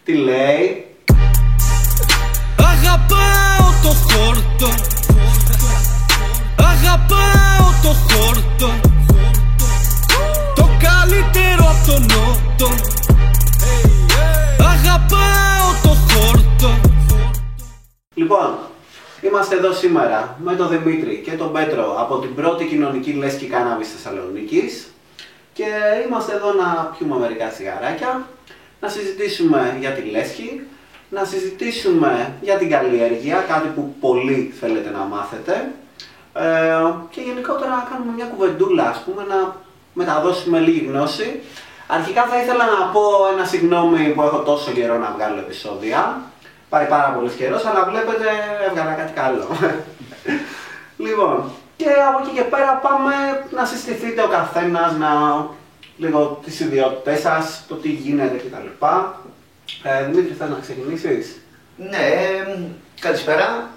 Τι λέει? Αγαπάω το χόρτο, αγαπάω το χόρτο, το καλύτερο από τον νότο. Αγαπάω το χόρτο. Λοιπόν, είμαστε εδώ σήμερα με τον Δημήτρη και τον Πέτρο από την πρώτη κοινωνική λέσχη κάναβης Θεσσαλονίκης και είμαστε εδώ να πιούμε μερικά τσιγαράκια, να συζητήσουμε για τη λέσχη, να συζητήσουμε για την καλλιέργεια, κάτι που πολύ θέλετε να μάθετε και γενικότερα να κάνουμε μια κουβεντούλα, ας πούμε, να μεταδώσουμε λίγη γνώση. Αρχικά θα ήθελα να πω ένα συγγνώμη που έχω τόσο καιρό να βγάλω επεισόδια. Πάει πάρα πολύ καιρός, αλλά βλέπετε έβγαλα κάτι καλό. Λοιπόν, και από εκεί και πέρα πάμε να συστηθείτε ο καθένας, λίγο τις ιδιότητες σας, το τι γίνεται κτλ. Δημήτρη, θες να ξεκινήσεις? Ναι, καλησπέρα.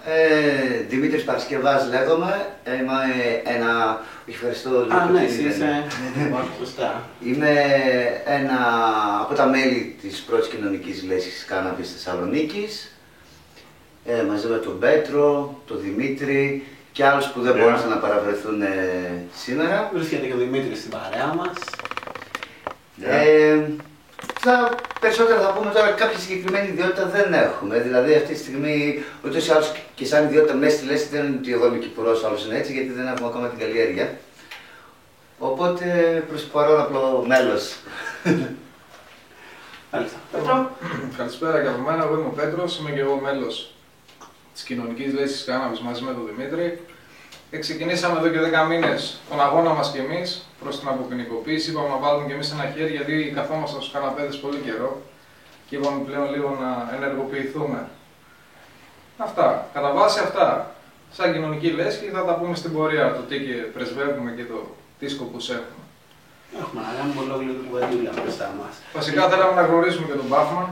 Δημήτρης Παρασκευάς λέγομαι. Είμαι ένα... Ευχαριστώ λίγο. Ναι, εσύ είσαι. Σωστά. Είμαι ένα από τα μέλη της πρώτης κοινωνικής λέσχης κάναβης Θεσσαλονίκης. Μαζί με τον Πέτρο, τον Δημήτρη και άλλους που δεν μπόρεσαν να παραβρεθούν σήμερα. Βρίσκεται και ο Δημήτρης στην παρέα μας. Περισσότερα θα πούμε τώρα, κάποια συγκεκριμένη ιδιότητα δεν έχουμε. Δηλαδή, αυτή τη στιγμή, ούτως ή άλλως και σαν ιδιότητα μέσα στη λέσχη δεν είναι ότι εγώ είμαι Κυπουρός, άλλος είναι έτσι, γιατί δεν έχουμε ακόμα την καλλιέργεια. Οπότε προς το παρόν απλό μέλος. Πέτρο. Καλησπέρα και από μένα, εγώ είμαι ο Πέτρος, είμαι και εγώ μέλος της κοινωνικής λέσχης κάναβης μαζί με τον Δημήτρη. Ξεκινήσαμε εδώ και 10 μήνες τον αγώνα μας κι εμείς προς την αποποινικοποίηση. Είπαμε να βάλουμε κι εμείς ένα χέρι, γιατί καθόμασταν στους καναπέδες πολύ καιρό και είπαμε πλέον λίγο να ενεργοποιηθούμε. Αυτά. Κατά βάση αυτά, σαν κοινωνική λέσχη θα τα πούμε στην πορεία, το τι και πρεσβεύουμε και το τι σκοπούς έχουμε. Έχουμε να κάνουμε ολόκληρη κουβεντούλα μπροστά μας. Βασικά θέλαμε να γνωρίσουμε και τον Μπάφμαν.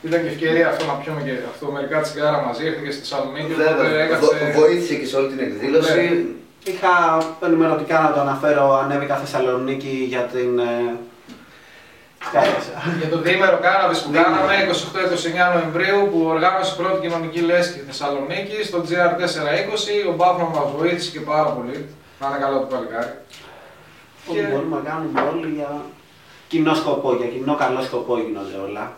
Ήταν και ευκαιρία αυτό να πιούμε και αυτό μερικά τσιγάρα μαζί, ήρθε και στη Θεσσαλονίκη. Βοήθησε και σε όλη την εκδήλωση. Είχα ενημερωτικά να το αναφέρω, ανέβηκα Θεσσαλονίκη για την... Για το διήμερο κάναβης που κάναμε 28-29 Νοεμβρίου, που οργάνωσε η πρώτη κοινωνική λέσχη Θεσσαλονίκη στο GR420. Ο Μπάφμαν μας βοήθησε και πάρα πολύ. Να είναι καλό το παλικάρι. Ό,τι μπορούμε να κάνουμε όλοι για κοινό σκοπό, για κοινό καλό σκοπό γίνονται όλα.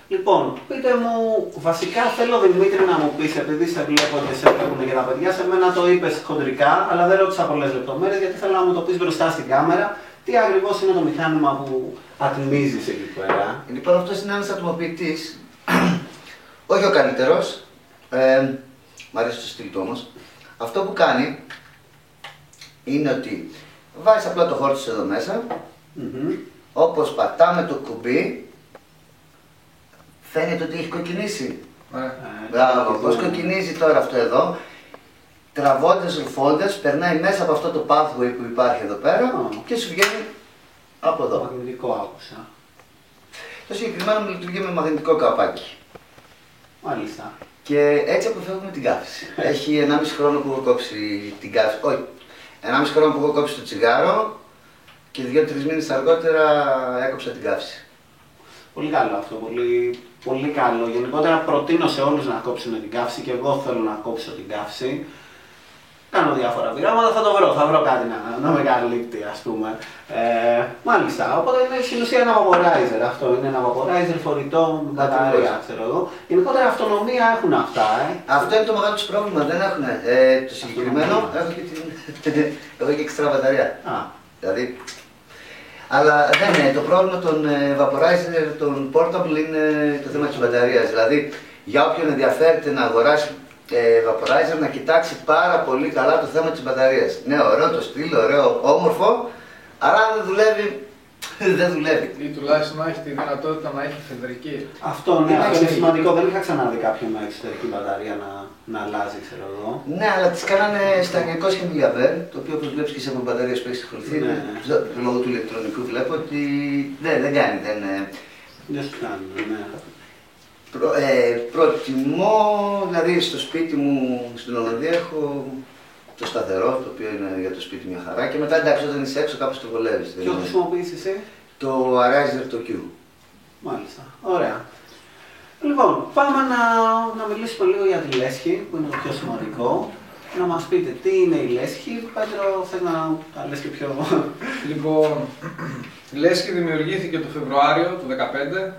Λοιπόν, πείτε μου, βασικά θέλω Δημήτρη να μου πεις, επειδή σε βλέπω και σε βλέπουν και τα παιδιά, σε μένα το είπες χοντρικά, αλλά δεν ρώτησα πολλές λεπτομέρειες, γιατί θέλω να μου το πεις μπροστά στην κάμερα, τι ακριβώς είναι το μηχάνημα που ατμίζεις εκεί πέρα. Λοιπόν, αυτός είναι ένας ατμοποιητής, όχι ο καλύτερος, μ' αρέσει το στυλ του όμως. Αυτό που κάνει είναι ότι βάζεις απλά το χόρτο εδώ μέσα, όπως πατάμε το κουμπί, φαίνεται ότι έχει κοκκινήσει. Μπράβο, πώς κοκκινίζει τώρα αυτό εδώ, τραβώντας, ρουφώντας, περνάει μέσα από αυτό το pathway που υπάρχει εδώ πέρα και σου βγαίνει από εδώ. Μαγνητικό άκουσα. Το συγκεκριμένο λειτουργεί με μαγνητικό καπάκι. Μάλιστα. Και έτσι αποφεύγουμε την καύση. Έχει 1,5 χρόνο που έχω κόψει την καύση. Όχι, 1,5 χρόνο που έχω κόψει το τσιγάρο και 2-3 μήνες αργότερα έκοψα την καύση. Πολύ καλό αυτό, πολύ καλό. Γενικότερα προτείνω σε όλους να κόψουν την καύση και εγώ θέλω να κόψω την καύση. Κάνω διάφορα πειράματα, θα βρω κάτι να με καλύπτει, ας πούμε. Μάλιστα, οπότε είναι στην ουσία ένα vaporizer αυτό, είναι ένα vaporizer φορητό με μπαταρία, ξέρω εγώ. Γενικότερα αυτονομία έχουν αυτά, Αυτό είναι το μεγάλο τους πρόβλημα, δεν έχουν. Το συγκεκριμένο έχω και εξτρά μπαταρία. Δηλαδή, αλλά δεν είναι, το πρόβλημα των vaporizer, των portable είναι το θέμα της μπαταρίας. Δηλαδή, για όποιον ενδιαφέρεται να αγοράσει vaporizer, να κοιτάξει πάρα πολύ καλά το θέμα της μπαταρίας. Ναι, ωραίο το στυλ, ωραίο, όμορφο, αλλά αν δεν δουλεύει, δεν δουλεύει. Ή τουλάχιστον να έχει τη δυνατότητα να έχει εφεδρική. Αυτό, ναι, αυτό είναι σημαντικό. Δεν είχα ξαναδεί κάποιον με εξωτερική μπαταρία να αλλάζει, ξέρω εγώ. Ναι, αλλά τις κάνανε στα 900 mAh, το οποίο όπως βλέπεις και σε μπαταρίες που έχεις ασχοληθεί, λόγω του ηλεκτρονικού βλέπω ότι δεν κάνει, Δεν σου κάνει, ναι. Προτιμώ, δηλαδή στο σπίτι μου στην Ολλανδία έχω το σταθερό, το οποίο είναι για το σπίτι μια χαρά και μετά εντάξει όταν είσαι έξω κάπως το βολεύεις. Ποιο χρησιμοποιείς εσύ? Το Arizer το Q. Μάλιστα, ωραία. Λοιπόν, πάμε να μιλήσουμε λίγο για τη λέσχη, που είναι το πιο σημαντικό. Να μας πείτε τι είναι η λέσχη. Πέτρο, θες να τα λες και πιο... Λοιπόν, η λέσχη δημιουργήθηκε το Φεβρουάριο του 2015.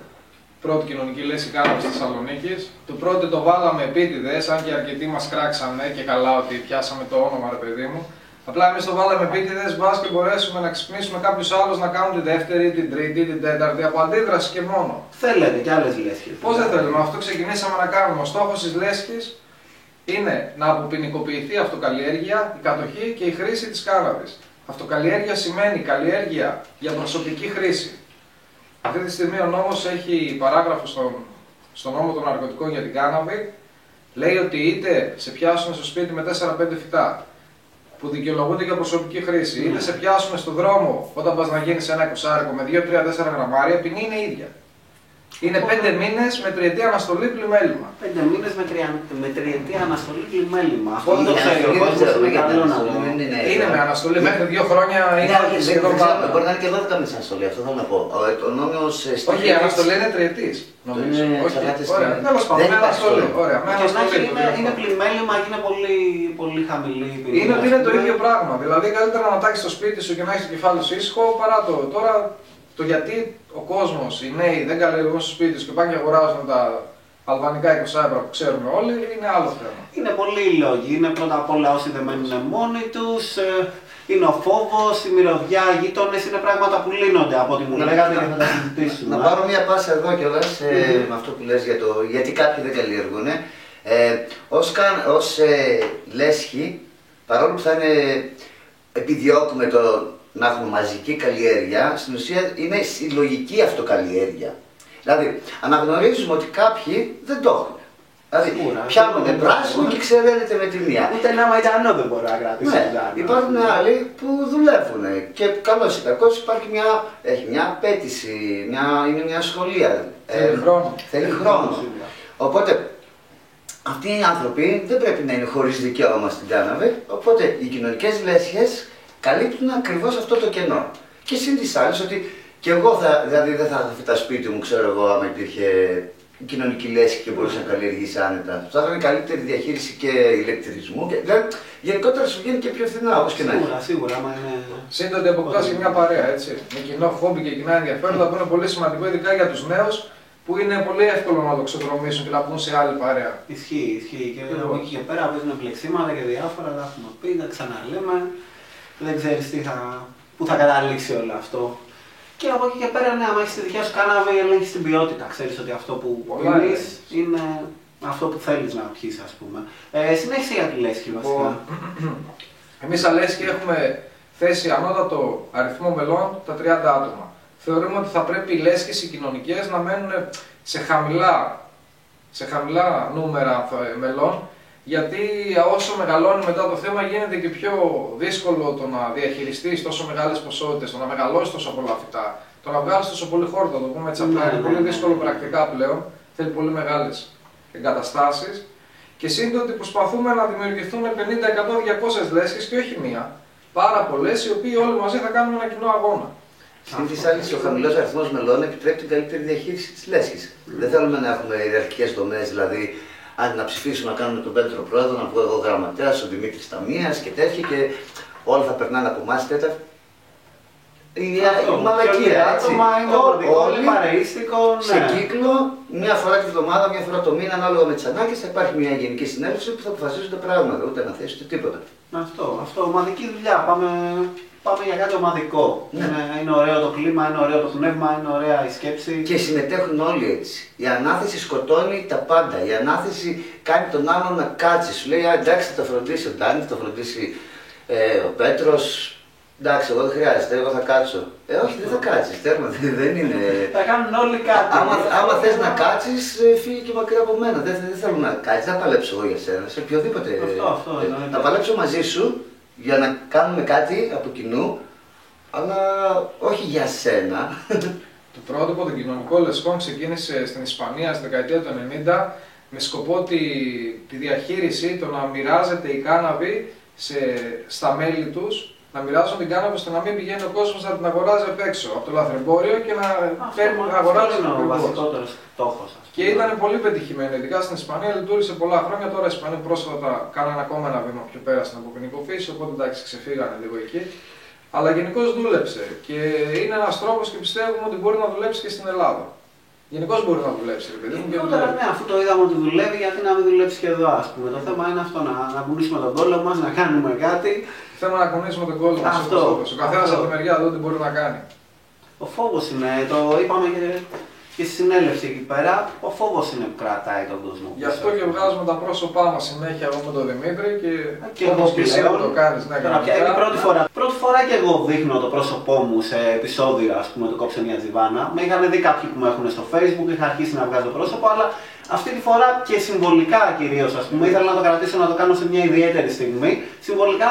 Πρώτη κοινωνική λέσχη κάναμε στη Θεσσαλονίκη. Το πρώτο το βάλαμε επίτηδες, αν και αρκετοί μας κράξανε και καλά ότι πιάσαμε το όνομα, ρε παιδί μου. Απλά εμείς το βάλαμε επίτηδες, μπας και μπορέσουμε να ξυπνήσουμε κάποιους άλλους να κάνουν τη δεύτερη, την τρίτη, την τέταρτη, από αντίδραση και μόνο. Θέλετε κι άλλες λέσχες. Πώς δεν θέλουμε, αυτό ξεκινήσαμε να κάνουμε. Ο στόχος της λέσχης είναι να αποποινικοποιηθεί η αυτοκαλλιέργεια, η κατοχή και η χρήση της κάναβης. Αυτοκαλλιέργεια σημαίνει καλλιέργεια για προσωπική χρήση. Αυτή τη στιγμή ο νόμος έχει παράγραφο στον νόμο των ναρκωτικών για την κάναβη. Λέει ότι είτε σε πιάσουν στο σπίτι με 4-5 φυτά που δικαιολογούνται για προσωπική χρήση, είτε σε πιάσουν στον δρόμο όταν πας να γίνεις ένα εικοσάρικο με 2-3-4 γραμμάρια, ποινή είναι ίδια. Είναι 5 μήνες με τριετή αναστολή πλημέλημα. 5 μήνες με τριετή αναστολή πλημέλημα. Αυτό Όχι, δεν το ξέρει ο κόσμος, είναι καλό να δω. Είναι με αναστολή μέχρι 2 χρόνια. Μπορεί να είναι και 12 μήνες αναστολή, αυτό θέλω να πω. Ο νόμος... Όχι, η αναστολή είναι τριετής. Νομίζω. Ωραία, τέλος πάντων, με αναστολή. Είναι πλημέλημα και είναι πολύ χαμηλή. Είναι ότι είναι το ίδιο πράγμα. Δηλαδή, καλύτερα να τάξεις στο σπίτι σου και να έχεις το κεφάλι σου ήσυχο παρά το τώρα. Το γιατί ο κόσμος, οι νέοι δεν καλλιεργούν στο σπίτι τους και πάνε και αγοράζουν τα αλβανικά 20 ευρώ που ξέρουμε όλοι, είναι άλλο θέμα. Είναι πολλοί λόγοι. Είναι πρώτα απ' όλα όσοι δεν μένουν μόνοι τους, είναι ο φόβος, η μυρωδιά, οι γείτονες, είναι πράγματα που λύνονται από ό,τι μου λέγατε και θα τα συζητήσουμε. Να πάρω μια πάσα εδώ κιόλας με αυτό που λες για το γιατί κάποιοι δεν καλλιεργούν. Ως λέσχη, παρόλο που θα είναι επιδιώκουμε το να έχουμε μαζική καλλιέργεια, στην ουσία είναι συλλογική αυτοκαλλιέργεια. Δηλαδή, αναγνωρίζουμε ότι κάποιοι δεν το έχουν. Δηλαδή, πιάνουν πράσινο και ξεραίνεται με τη μία. Ούτε ένα μαϊντανό δεν μπορεί να κρατήσει. Υπάρχουν άλλοι που δουλεύουν και καλώς ή κακώς υπάρχει έχει μια απέτηση, είναι μια σχολεία. Θέλει χρόνο. Οπότε, αυτοί οι άνθρωποι δεν πρέπει να είναι χωρίς δικαίωμα στην κάναβη, οπότε οι κοινωνικές λέσχες καλύπτουν ακριβώς αυτό το κενό. Και συν τις άλλες ότι και εγώ δηλαδή δεν θα είχα τα σπίτι μου, ξέρω εγώ, άμα υπήρχε κοινωνική λέσχη και μπορούσε να καλλιεργήσει άνετα. Θα είχαν καλύτερη διαχείριση και ηλεκτρισμού. Δηλαδή, γενικότερα σου βγαίνει και πιο φθηνά, όπως και να έχει. Σίγουρα, άμα είναι. Σύντοτε αποκτάς και μια παρέα, έτσι. Με κοινό χόμπι και κοινά ενδιαφέροντα που είναι πολύ σημαντικό, ειδικά για τους νέους, που είναι πολύ εύκολο να το ξεδρομήσουν και να πούν σε άλλη παρέα. Ισχύει. Και από εκεί και πέρα παίζουν πλεξίματα και διάφορα, τα έχουμε πει, τα ξαναλέμε. Δεν ξέρεις πού θα καταλήξει όλο αυτό. Και από εκεί και πέρα, ναι, άμα έχεις τη δικιά σου κάναβη, ελέγχεις την ποιότητα. Ξέρεις ότι αυτό που πίνεις είναι αυτό που θέλεις να πιείς, ας πούμε. Συνέχισε για τη λέσχη, βασικά. Εμείς σαν λέσχη έχουμε θέσει ανώτατο αριθμό μελών τα 30 άτομα. Θεωρούμε ότι θα πρέπει οι λέσχες οι κοινωνικές να μένουν σε χαμηλά νούμερα μελών, γιατί όσο μεγαλώνει μετά το θέμα γίνεται και πιο δύσκολο το να διαχειριστείς τόσο μεγάλες ποσότητες, το να μεγαλώσεις τόσο πολλά φυτά, το να βγάλεις τόσο πολύ χώρο, το πούμε έτσι απλά. Είναι πολύ δύσκολο πρακτικά πλέον, θέλει πολύ μεγάλες εγκαταστάσεις. Και σύντοτε προσπαθούμε να δημιουργηθούν 50, 100, 200 λέσχες και όχι μία. Πάρα πολλές, οι οποίοι όλοι μαζί θα κάνουν ένα κοινό αγώνα. Συν της άλλης, ο χαμηλός αριθμός μελών επιτρέπει την καλύτερη διαχείριση της λέσχης. Δεν θέλουμε να έχουμε ιεραρχικές δομές, δηλαδή αν να ψηφίσουμε να κάνουμε τον Πέτρο πρόεδρο, να πω εγώ γραμματέας, ο Δημήτρης Ταμίας και τέτοια και όλα θα περνάνε από εμάς τέταρτη. Η μαλακία, έτσι. Όλοι σε κύκλο, μια φορά τη βδομάδα, μια φορά το μήνα, ανάλογα με τις ανάγκες, θα υπάρχει μια γενική συνέλευση που θα αποφασίζουν τα πράγματα, ούτε να θέσει ούτε τίποτα. Αυτό, ομαδική δουλειά. Πάμε για κάτι ομαδικό. Ναι. Είναι ωραίο το κλίμα, είναι ωραίο το πνεύμα, είναι ωραία η σκέψη. Και συμμετέχουν όλοι έτσι. Η ανάθεση σκοτώνει τα πάντα. Η ανάθεση κάνει τον άλλον να κάτσει. Σου λέει, εντάξει, θα το φροντίσει ο Ντάνης, θα το φροντίσει ο Πέτρος. Εντάξει, εγώ δεν χρειάζεται, εγώ θα κάτσω. Όχι, δεν θα κάτσεις, τέρμα, δεν είναι. Θα κάνουν όλοι κάτι. Άμα θες να κάτσεις, φύγει και μακριά από μένα. Δεν θέλω να κάτσεις, δεν θα παλέψω εγώ για σένα. Σε οποιοδήποτε. Αυτό. Θα παλέψω μαζί σου για να κάνουμε κάτι από κοινού, αλλά όχι για σένα. Το πρότυπο των κοινωνικών λεσχών ξεκίνησε στην Ισπανία στη δεκαετία του 90 με σκοπό τη διαχείριση, το να μοιράζεται η κάναβη στα μέλη τους να μοιράζουν την κάναβη ώστε να μην πηγαίνει ο κόσμος να την αγοράζει απ' έξω από το λαθρεμπόριο και να παίρνει να αγοράζει είναι ο βασικότερος στόχος. Και ήταν πολύ πετυχημένο, ειδικά στην Ισπανία λειτουργήσε πολλά χρόνια. Τώρα η Ισπανία πρόσφατα κάνανε ακόμα ένα βήμα πιο πέρα στην αποποινικοποίηση, οπότε εντάξει ξεφύγανε λίγο εκεί. Αλλά γενικώς δούλεψε και είναι ένας τρόπος και πιστεύουμε ότι μπορεί να δουλέψει και στην Ελλάδα. Γενικώς μπορεί να δουλέψει, παιδί μου. Γενικότερα, ναι, αφού το είδαμε ότι δουλεύει, γιατί να μην δουλέψει και εδώ, ας πούμε. Το θέμα είναι αυτό, να κουνήσουμε τον κόλλο μας, να κάνουμε κάτι. Θέμα να κουνήσουμε τον κόλλο μας. Ο καθένας από τη μεριά του τι μπορεί να κάνει. Ο φόβος είναι, το είπαμε και στη συνέλευση εκεί πέρα, ο φόβος είναι που κρατάει τον κόσμο. Γι' αυτό και βγάζουμε τα πρόσωπά μας συνέχεια εγώ με τον Δημήτρη και εγώ και εσύ που το κάνεις. Ναι, πρώτη φορά και εγώ δείχνω το πρόσωπό μου σε επεισόδια, ας πούμε, του Κόψε μια Τζιβάνα. Με είχαν δει κάποιοι που με έχουν στο Facebook, είχα αρχίσει να βγάζω πρόσωπο, αλλά αυτή τη φορά και συμβολικά κυρίως, ας πούμε, ήθελα να το κρατήσω να το κάνω σε μια ιδιαίτερη στιγμή. Συμβολικά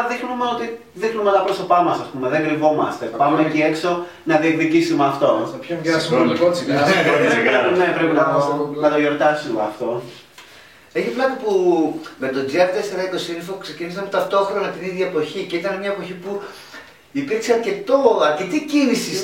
δείχνουμε τα πρόσωπά μας, ας πούμε, δεν κρυβόμαστε. Πάμε εκεί έξω να διεκδικήσουμε αυτό. Θα πιούμε και ένα συμβολικό τσιγάρο. Ναι, πρέπει να το γιορτάσουμε αυτό. Έχει πλάκα που με το GR420 Info ξεκινήσαμε ταυτόχρονα την ίδια εποχή και ήταν μια εποχή που υπήρξε αρκετή κίνηση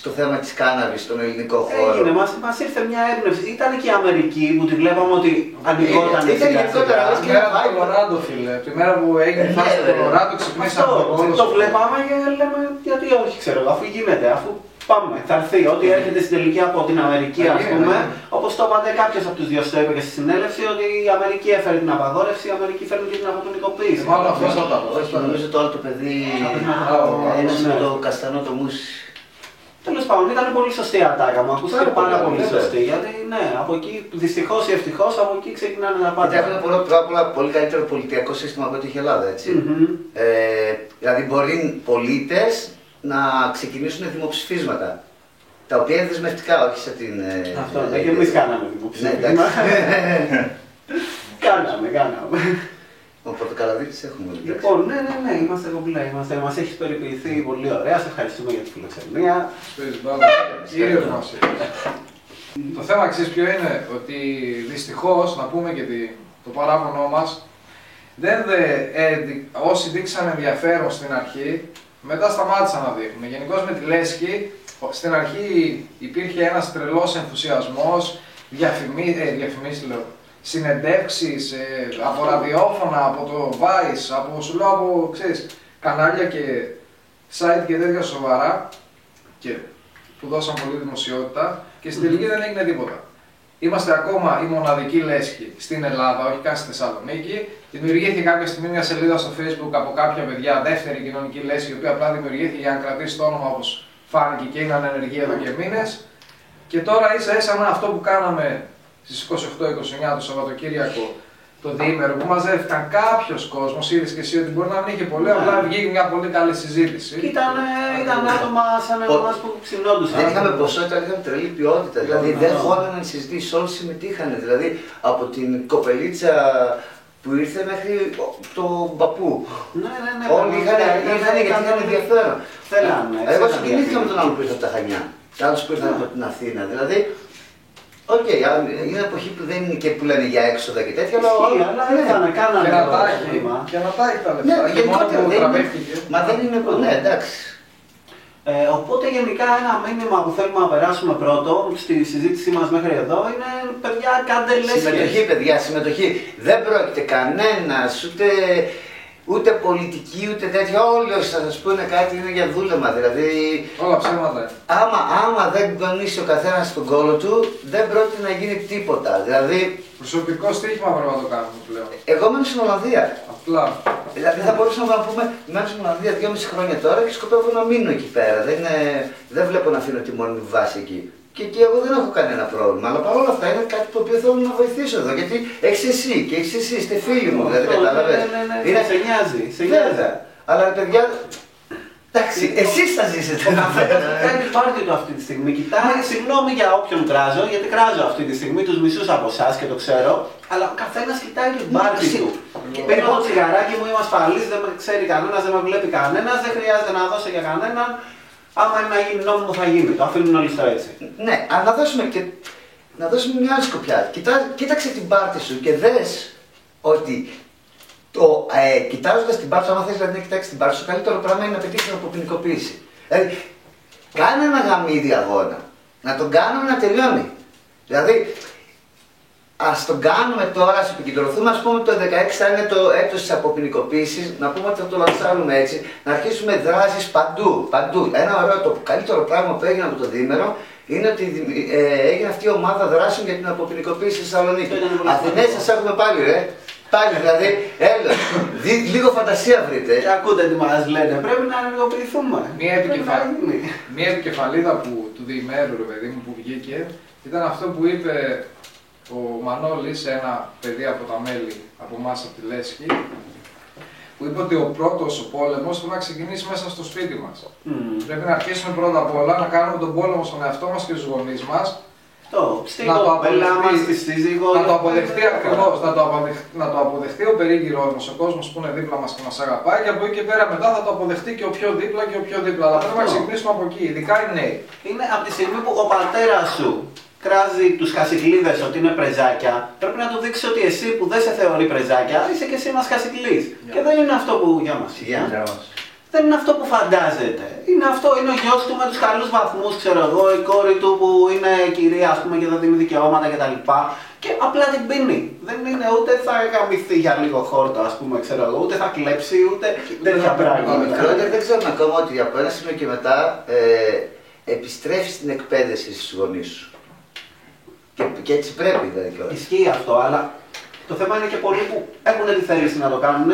στο θέμα της κάναβης στον ελληνικό χώρο. Έγινε, μας ήρθε μια έμπνευση. Ήταν και η Αμερική που τη βλέπαμε ότι ανοιγόταν. Ήταν γενικότερα, αλλά και το Κολοράντο, φίλε. Τη μέρα που έγινε η φάση του Κολοράντο ξυπνήσαμε από το το βλέπαμε και λέμε γιατί όχι, ξέρω, αφού γίνεται, αφού πάμε, θα έρθει. Ό,τι έρχεται στην τελική από την Αμερική, ας πούμε, όπως το είπατε κάποιος από τους δύο το είπε και στη συνέλευση, ότι η Αμερική έφερε την απαγόρευση, η Αμερική φέρνει και την αποποινικοποίηση. Μάλλον αυτό θα τα πω. Όχι, νομίζω το άλλο το παιδί, ένας με το καστανό το μουσι. Τέλος πάντων, ήταν πολύ σωστή η ατάκα μου, ακούστηκε πάρα πολύ σωστή. Γιατί ναι, από εκεί, δυστυχώς ή ευτυχώς, από εκεί ξεκινάνε να πάνε. Γιατί έχουμε πολύ καλύτερο πολιτιακό σύστημα από ό,τι έχει η Ελλάδα, έτσι. Δηλαδή, μπορεί πολίτες να ξεκινήσουν δημοψηφίσματα. Τα οποία είναι δεσμευτικά, όχι σε την. Αυτό, και εμείς κάναμε δημοψήφισμα. Κάναμε. Οπότε καλαδίτες έχουμε. Λοιπόν, ναι, είμαστε κομπλέ. Μας έχεις περιποιηθεί πολύ ωραία. Σε ευχαριστούμε για τη φιλοξενία. Κύριος μας. Το θέμα ξέρεις ποιο είναι, ότι δυστυχώς, να πούμε και το παράπονο μας, όσοι δείξαν ενδιαφέρον στην αρχή, μετά σταμάτησαν να δείχνουν. Γενικώς με τη Λέσχη, στην αρχή υπήρχε ένας τρελός ενθουσιασμός, διαφημίσεις λέω, συνεντεύξεις από ραδιόφωνα, από το Vice, από ξέρεις, κανάλια και site και τέτοια σοβαρά και που δώσαν πολύ δημοσιότητα και στην τελική δεν έγινε τίποτα. Είμαστε ακόμα η μοναδική Λέσχη στην Ελλάδα, όχι καν στη Θεσσαλονίκη. Δημιουργήθηκε κάποια στιγμή μια σελίδα στο Facebook από κάποια παιδιά, δεύτερη κοινωνική Λέσχη, η οποία απλά δημιουργήθηκε για να κρατήσει το όνομα όπως φάνηκε και είναι ανενεργή εδώ και μήνες. Και τώρα ίσα-ίσα αυτό που κάναμε στις 28-29 το Σαββατοκύριακο, το διήμερο, που μαζεύτηκαν κάποιος κόσμος, είδες και εσύ ότι μπορεί να μην είχε πολύ, απλά βγήκε μια πολύ καλή συζήτηση. Και ήταν άτομα σαν εμάς που ξυνόντουσαν. Δεν είχαμε ποσότητα, είχαμε τρελή ποιότητα. Δηλαδή δεν χώνανε οι συζητήσεις, όλοι συμμετείχαν. Δηλαδή από την κοπελίτσα που ήρθε μέχρι τον παππού. Ναι. Όλοι ήρθαν γιατί είχαν ενδιαφέρον. Εγώ συγκινήθηκα με τον άλλο που ήρθε από τα Χανιά. Και άλλους που ήρθαν από την Αθήνα. Δηλαδή, οκ, είναι εποχή που δεν είναι και που λένε για έξοδα και τέτοια, αλλά δεν θα κάνανε και να τα έχει τα λεφτά. Ναι, γενικότερα μα δεν είναι. Ναι, εντάξει. Οπότε γενικά ένα μήνυμα που θέλουμε να περάσουμε πρώτο στη συζήτησή μας μέχρι εδώ είναι παιδιά κάντε λέσχες. Συμμετοχή παιδιά, συμμετοχή. Δεν πρόκειται κανένας, ούτε πολιτική ούτε τέτοια. Όλοι όσοι θα σας πούνε κάτι είναι για δούλευμα. Δηλαδή, όλα ψέματα. Άμα δεν κονίσει ο καθένας τον κόλλο του, δεν πρόκειται να γίνει τίποτα. Δηλαδή, προσωπικό στοίχημα πρέπει να το κάνουμε πλέον. Εγώ μένω στην Ολλανδία. Απλά. Δηλαδή θα μπορούσαμε να πούμε μένω στην Ολλανδία 2,5 χρόνια τώρα και σκοπεύω να μείνω εκεί πέρα. Δεν βλέπω να αφήνω τη μόνη μου βάση εκεί. Και εκεί εγώ δεν έχω κανένα πρόβλημα. Αλλά παρόλα αυτά είναι κάτι το οποίο θέλω να βοηθήσω εδώ. Γιατί έχεις εσύ και έχεις εσύ, είστε φίλοι μου. Δηλαδή κατάλαβες. Ναι, σε νοιάζει. Αλλά παιδιά. Εντάξει, εσείς θα ζήσετε. Κάνει την πάρτι του αυτή τη στιγμή. Κοιτάει, συγγνώμη για όποιον κράζω, γιατί κράζω αυτή τη στιγμή τους μισούς από εσάς και το ξέρω. Αλλά ο καθένας κοιτάει την πάρτι του. Παίρνω το τσιγαράκι μου, είμαι ασφαλής, δεν με ξέρει κανένας, δεν με βλέπει κανένας, δεν χρειάζεται να δώσω για κανέναν. Άμα είναι να γίνει νόμιμο θα γίνει, το αφήνουν όλοι στο έτσι. Ναι, αλλά να δώσουμε μια άλλη σκοπιά. Κοίταξε την πάρτι σου και δες ότι Κοιτάζοντας την πάρτσο, άμα θες δηλαδή, να κοιτάξεις την πάρτσο, το καλύτερο πράγμα είναι να πετύχεις την αποποινικοποίηση. Δηλαδή, κάνε ένα γαμίδι αγώνα. Να τον κάνουμε να τελειώνει. Δηλαδή, ας τον κάνουμε τώρα, ας επικεντρωθούμε, ας πούμε το 16 θα είναι το έτος της αποποινικοποίησης, να πούμε ότι θα το λανσάρουμε έτσι, να αρχίσουμε δράσεις παντού, παντού. Ένα ωραίο, το καλύτερο πράγμα που έγινε από το διήμερο είναι ότι έγινε αυτή η ομάδα δράσεων για την αποποινικοποίηση στη Θεσσαλονίκη. Αθηνές σας έχουμε πάλι, ρε. Πάλι, δηλαδή, έλα, λίγο φαντασία βρείτε. Και ακούτε τι μας λένε, πρέπει να ενεργοποιηθούμε. Μία επικεφαλίδα του διημέρου, ρε παιδί μου, που βγήκε, ήταν αυτό που είπε ο Μανώλης, ένα παιδί από τα μέλη από εμάς από τη Λέσχη, που είπε ότι ο πρώτος ο πόλεμος πρέπει να ξεκινήσει μέσα στο σπίτι μας. Πρέπει να αρχίσουμε πρώτα απ' όλα να κάνουμε τον πόλεμο στον εαυτό μας και στους γονείς μας. Να το αποδεχτεί ακριβώς, να το αποδεχτεί ο περίγυρός μας, ο κόσμος που είναι δίπλα μας και μας αγαπάει, και από εκεί και πέρα μετά θα το αποδεχτεί και ο πιο δίπλα και ο πιο δίπλα. Αλλά πρέπει να ξεκινήσουμε από εκεί, ειδικά οι νέοι. Είναι από τη στιγμή που ο πατέρας σου κράζει τους χασικλίδες ότι είναι πρεζάκια, πρέπει να του δείξει ότι εσύ που δεν σε θεωρεί πρεζάκια είσαι και εσύ ένας χασικλής. Και δεν είναι αυτό που για μας. Δεν είναι αυτό που φαντάζεται. Είναι αυτό, είναι ο γιος του με τους καλούς βαθμούς, ξέρω εγώ, η κόρη του που είναι κυρία, ας πούμε, και θα δίνει δικαιώματα κτλ. Και απλά την πίνει. Δεν είναι ούτε θα γαμηθεί για λίγο χόρτο, ας πούμε, ξέρω εγώ, ούτε θα κλέψει, ούτε τέτοια πράγματα. Μικρότεροι δεν ξέρουν ακόμα ότι από ένα σημείο και μετά επιστρέφεις την εκπαίδευση στους γονείς σου. Και έτσι πρέπει δηλαδή. Ισχύει αυτό, αλλά το θέμα είναι και πολλοί που έχουν τη θέληση να το κάνουν,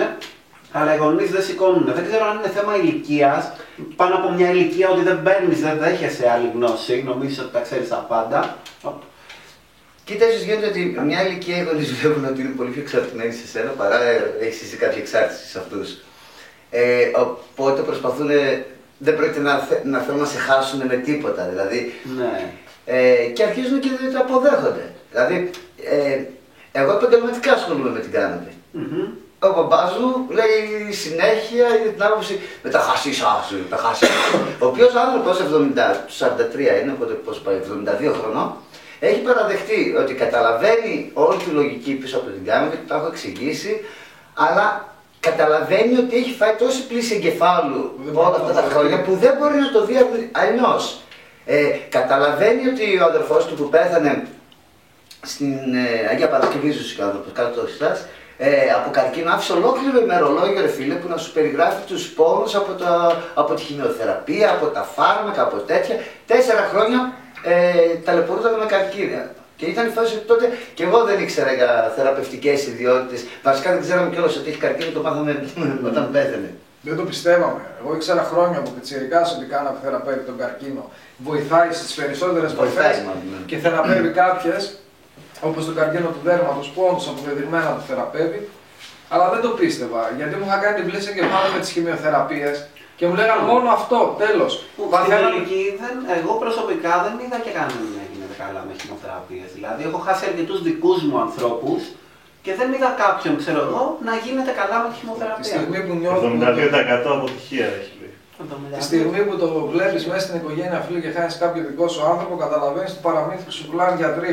αλλά οι γονείς δεν σηκώνουν. Δεν ξέρω αν είναι θέμα ηλικίας, πάνω από μια ηλικία ότι δεν παίρνεις, δεν δέχεσαι άλλη γνώση, νομίζεις ότι τα ξέρεις τα πάντα. Κοίτα, ίσως γίνεται ότι μια ηλικία οι γονείς βλέπουν ότι είναι πολύ πιο εξαρτημένοι σε σένα παρά έχεις εσύ κάποια εξάρτηση σε αυτούς. Οπότε προσπαθούν, δεν πρόκειται να θέλουν να σε χάσουν με τίποτα. Δηλαδή, ναι. Και αρχίζουν και δεν το αποδέχονται. Δηλαδή, εγώ επαγγελματικά ασχολούμαι με την κάναβη. Ο μπαμπάς μου λέει συνέχεια για την άποψη με τα χασίσα σου, τα χασίσα. Ο οποίος άνθρωπος 43 είναι, οπότε πώς πάει, 72 χρονών, έχει παραδεχτεί ότι καταλαβαίνει όλη τη λογική πίσω από την κάναβη, το έχω εξηγήσει, αλλά καταλαβαίνει ότι έχει φάει τόση πλήση εγκεφάλου όλα αυτά τα χρόνια που δεν μπορεί να το δει αλλιώς. Καταλαβαίνει ότι ο αδερφός του που πέθανε στην Αγία Παρασκευή ζούσε και ο άνθρωπος, κάτω το εσάς, από καρκίνο άφησε ολόκληρο ημερολόγιο, ρε φίλε, που να σου περιγράφει τους πόνους από τη χημειοθεραπεία, από τα φάρμακα, από τέτοια. 4 χρόνια ταλαιπωρούταν με καρκίνο. Και ήταν η φάση τότε και εγώ δεν ήξερα για θεραπευτικές ιδιότητες. Βασικά δεν ξέραμε κιόλας ότι έχει καρκίνο, το μάθαμε όταν πέθανε. Δεν το πιστεύαμε. Εγώ ήξερα χρόνια από πιτσιρικάς ότι κάναμε θεραπεύει τον καρκίνο. Βοηθάει στις περισσότερες μορφές και θεραπεύει κάποιες, όπως το καρκίνο του δέρματος, πόντους αποδεδειγμένα το θεραπεύει. Αλλά δεν το πίστευα, γιατί μου είχα κάνει την πλήση εγκεφάλου με τις χημειοθεραπείες και μου λέγανε μόνο αυτό, τέλος. Στην τελική, εγώ προσωπικά δεν είδα και κανέναν να γίνεται καλά με χημειοθεραπείες. Δηλαδή, έχω χάσει αρκετούς δικούς μου ανθρώπους και δεν είδα κάποιον, ξέρω εγώ, να γίνεται καλά με τη χημειοθεραπεία. Τη στιγμή που νιώθουμε. 72% αποτυχία έχει λέει. Τη στιγμή που το βλέπεις μέσα στην οικογένεια, φίλε, και χάνεις κάποιο δικό σου άνθρωπο, καταλαβαίνεις το παραμύθι που σου πουλάνε γιατροί.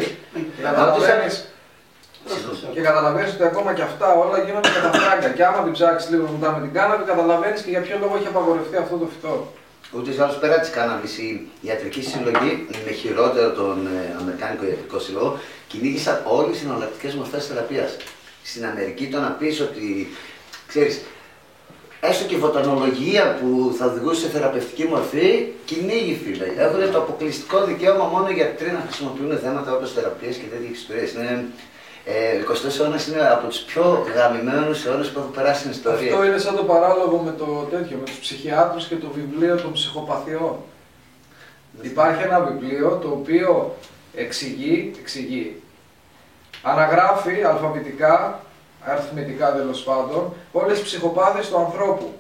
Και καταλαβαίνεις ότι ακόμα και αυτά όλα γίνονται με τα φράγκα. Και άμα την ψάξεις λίγο μετά με την κάναβη, καταλαβαίνεις και για ποιο λόγο έχει απαγορευτεί αυτό το φυτό. Ούτε ή άλλως πέρα της κάναβης, η ιατρική συλλογή, με χειρότερο τον Αμερικάνικο Ιατρικό Σύλλογο, κυνήγησαν όλες τις εναλλακτικές μορφές θεραπείας. Στην Αμερική το να πεις ότι, ξέρεις, έστω και η φωτονολογία που θα οδηγούσε σε θεραπευτική μορφή, κυνήγει φίλε. Έχουν το αποκλειστικό δικαίωμα μόνο οι γιατροί να χρησιμοποιούν θέματα όπως θεραπείες και τέτοιες ιστορίες. Ο 20ος αιώνας είναι από τους πιο γαμημένους αιώνες που έχουν περάσει στην ιστορία. Αυτό είναι σαν το παράλογο με το τέτοιο, με τους ψυχιάτρους και το βιβλίο των ψυχοπαθειών. Υπάρχει ένα βιβλίο το οποίο εξηγεί, αναγράφει αλφαβητικά, αριθμητικά τέλος πάντων, όλες τις ψυχοπάθειες του ανθρώπου.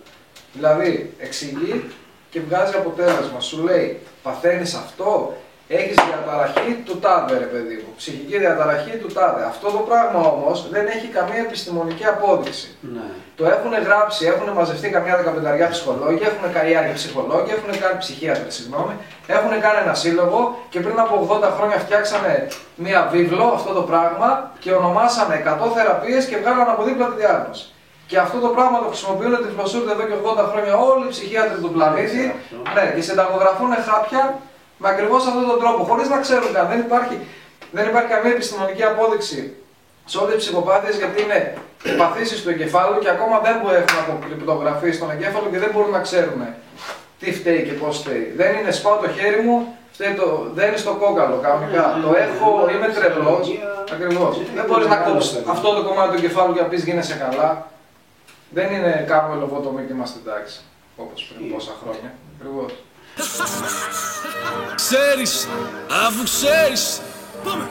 Δηλαδή, εξηγεί και βγάζει αποτέλεσμα. Σου λέει, παθαίνεις αυτό, έχεις διαταραχή του τάδε, ρε παιδί μου. Ψυχική διαταραχή του τάδε. Αυτό το πράγμα όμως δεν έχει καμία επιστημονική απόδειξη. Ναι. Το έχουν γράψει, έχουν μαζευτεί καμιά 15 ψυχολόγοι, έχουν κάνει άλλοι ψυχολόγοι, έχουν κάνει ψυχίατροι, συγγνώμη, έχουν κάνει ένα σύλλογο και πριν από 80 χρόνια φτιάξανε μία βίβλο αυτό το πράγμα και ονομάσανε 100 θεραπείες και βγάλανε από δίπλα τη διάγνωση. Και αυτό το πράγμα το χρησιμοποιούν τη φλωσούρδα εδώ και 80 χρόνια όλοι οι ψυχίατροι του πλανήτη. Ναι, και συνταγογραφούν χάπια με ακριβώς αυτόν τον τρόπο, χωρίς να ξέρουν καν. Δεν υπάρχει καμία επιστημονική απόδειξη σε όλες τις ψυχοπάθειες, γιατί είναι παθήσεις του εγκεφάλου και ακόμα δεν έχουν αποκρυπτογραφεί στον εγκέφαλο και δεν μπορούν να ξέρουν τι φταίει και πώς φταίει. Δεν είναι σπάω το χέρι μου, δεν είναι στο κόκαλο κανονικά. Το έχω, είμαι τρελός. Ακριβώς. Δεν μπορείς να κόψεις αυτό το κομμάτι του εγκεφάλου και να πεις γίνεσαι καλά. Δεν είναι κάνουμε λογοτομή και είμαστε εντάξει, όπως πριν πόσα χρόνια. Ακριβώς. Ξέρεις, αφού ξέρεις. Πάμε.